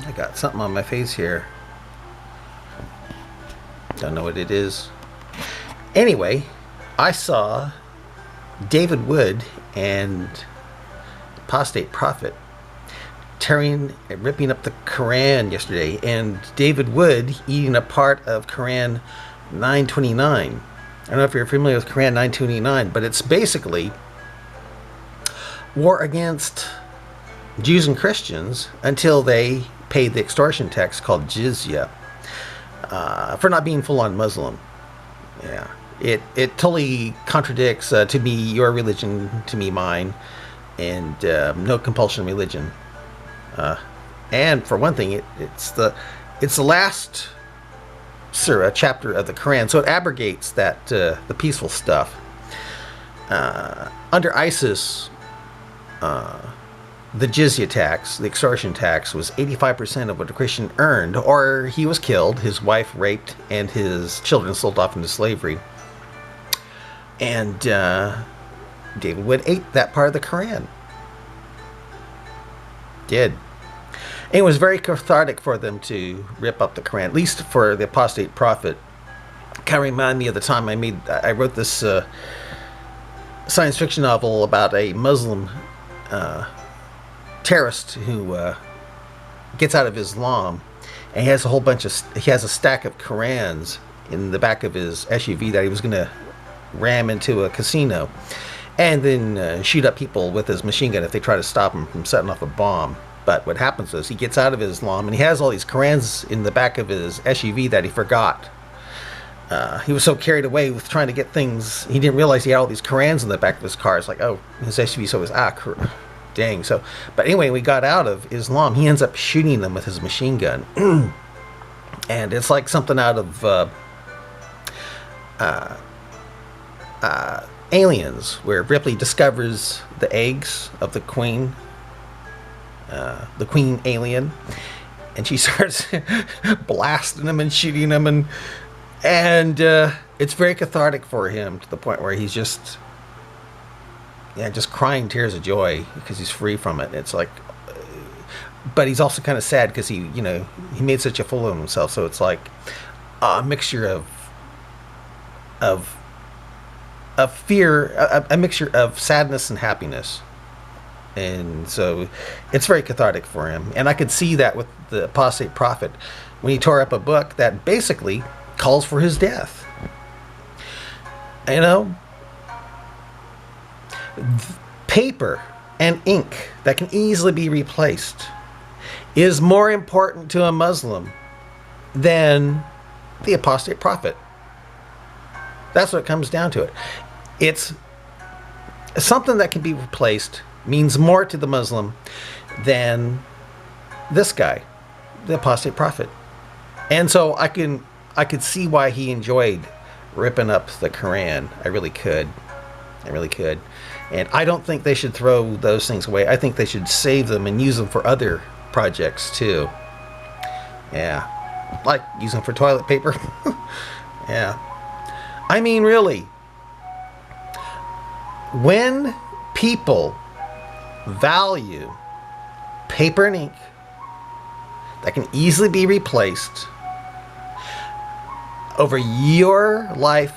I got something on my face here. Don't know what it is. Anyway, I saw David Wood and Apostate Prophet ripping up the Quran yesterday, and David Wood eating a part of Quran 929. I don't know if you're familiar with Quran 929, but it's basically war against Jews and Christians until they paid the extortion tax called jizya, for not being full-on Muslim. Yeah, it totally contradicts to me your religion, to me mine, and no compulsion religion. And for one thing, it's the last surah chapter of the Quran, so it abrogates that the peaceful stuff. Under ISIS, the jizya tax, the extortion tax, was 85% of what a Christian earned, or he was killed, his wife raped, and his children sold off into slavery. And David Wood ate that part of the Quran. Did. And it was very cathartic for them to rip up the Quran, at least for the Apostate Prophet. Kind of remind me of the time I wrote this science fiction novel about a Muslim terrorist who gets out of Islam, and he has a stack of Qurans in the back of his SUV that he was going to ram into a casino, and then shoot up people with his machine gun if they try to stop him from setting off a bomb. But what happens is he gets out of Islam, and he has all these Qurans in the back of his SUV that he forgot. He was so carried away with trying to get things, he didn't realize he had all these Qurans in the back of his car. It's like, oh, his SUV, so it was, dang. So, but anyway, we got out of Islam. He ends up shooting them with his machine gun. And it's like something out of Aliens, where Ripley discovers the eggs of the queen alien, and she starts blasting them and shooting them, and it's very cathartic for him, to the point where he's just crying tears of joy because he's free from it. It's like, but he's also kind of sad because he made such a fool of himself. So it's like a mixture of fear, a mixture of sadness and happiness. And so it's very cathartic for him. And I could see that with the Apostate Prophet when he tore up a book that basically calls for his death. Paper and ink that can easily be replaced is more important to a Muslim than the Apostate Prophet. That's what it comes down to. It's something that can be replaced means more to the Muslim than this guy, the Apostate Prophet. And so I could see why he enjoyed ripping up the Quran. I really could. And I don't think they should throw those things away. I think they should save them and use them for other projects too. Yeah. Like use them for toilet paper. Yeah. I mean, really. When people value paper and ink that can easily be replaced over your life,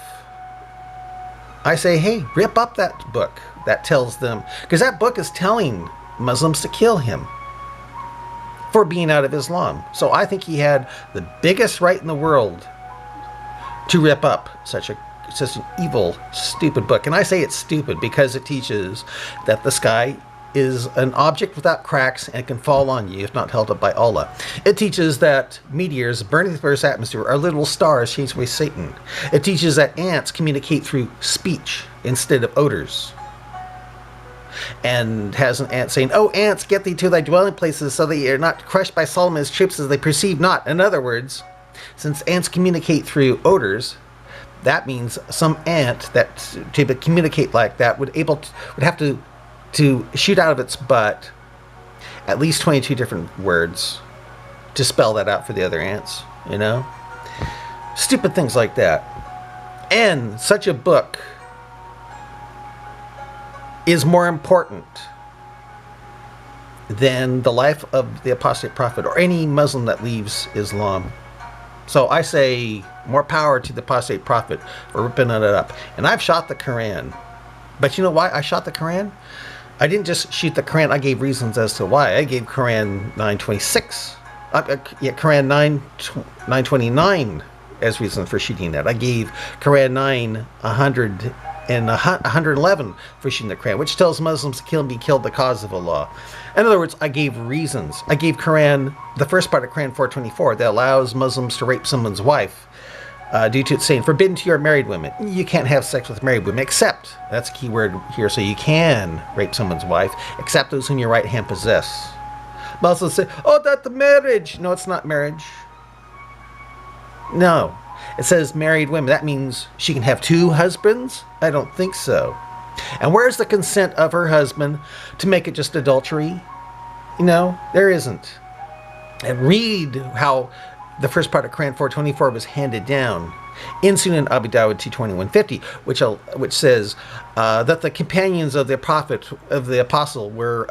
I say, hey, rip up that book that tells them, because that book is telling Muslims to kill him for being out of Islam. So I think he had the biggest right in the world to rip up such an evil, stupid book. And I say it's stupid because it teaches that the sky is an object without cracks and can fall on you if not held up by Allah. It teaches that meteors burning the Earth's atmosphere are literal stars chased away Satan. It teaches that ants communicate through speech instead of odors. And has an ant saying, "Oh, ants, get thee to thy dwelling places so that ye are not crushed by Solomon's troops as they perceive not." In other words, since ants communicate through odors, that means some ant that to communicate like that would have to shoot out of its butt at least 22 different words to spell that out for the other ants, Stupid things like that. And such a book is more important than the life of the apostate prophet or any Muslim that leaves Islam. So I say more power to the apostate prophet for ripping it up. And I've shot the Quran. But you know why I shot the Quran? I didn't just shoot the Quran. I gave reasons as to why. I gave Quran 926. Quran 929 as reason for shooting that. I gave Quran 900 and 111 for shooting the Quran, which tells Muslims to be killed because of Allah. In other words, I gave reasons. I gave Quran, the first part of Quran 424, that allows Muslims to rape someone's wife due to it saying, forbidden to your married women. You can't have sex with married women, except, that's a key word here, so you can rape someone's wife, except those whom your right hand possess. Muslims say, oh, that's the marriage. No, it's not marriage. No. It says married women. That means she can have two husbands? I don't think so. And where's the consent of her husband to make it just adultery? No, there isn't. And read how the first part of Quran 424 was handed down in Sunan Abu Dawud 22150, which says that the companions of the prophet, of the apostle, were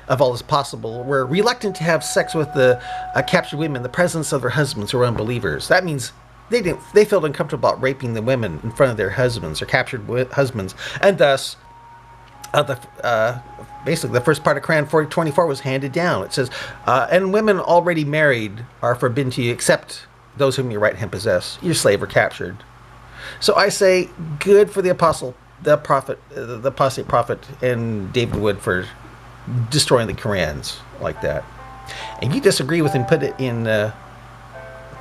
of all as possible, were reluctant to have sex with the captured women in the presence of their husbands who were unbelievers. That means they felt uncomfortable about raping the women in front of their husbands or captured husbands, and thus basically the first part of Quran 424 was handed down. It says, and women already married are forbidden to you except those whom your right hand possess, your slave or captured. So I say good for the apostate prophet and David Wood for destroying the Qurans like that. And you disagree with him,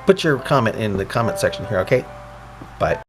put your comment in the comment section here, okay? Bye.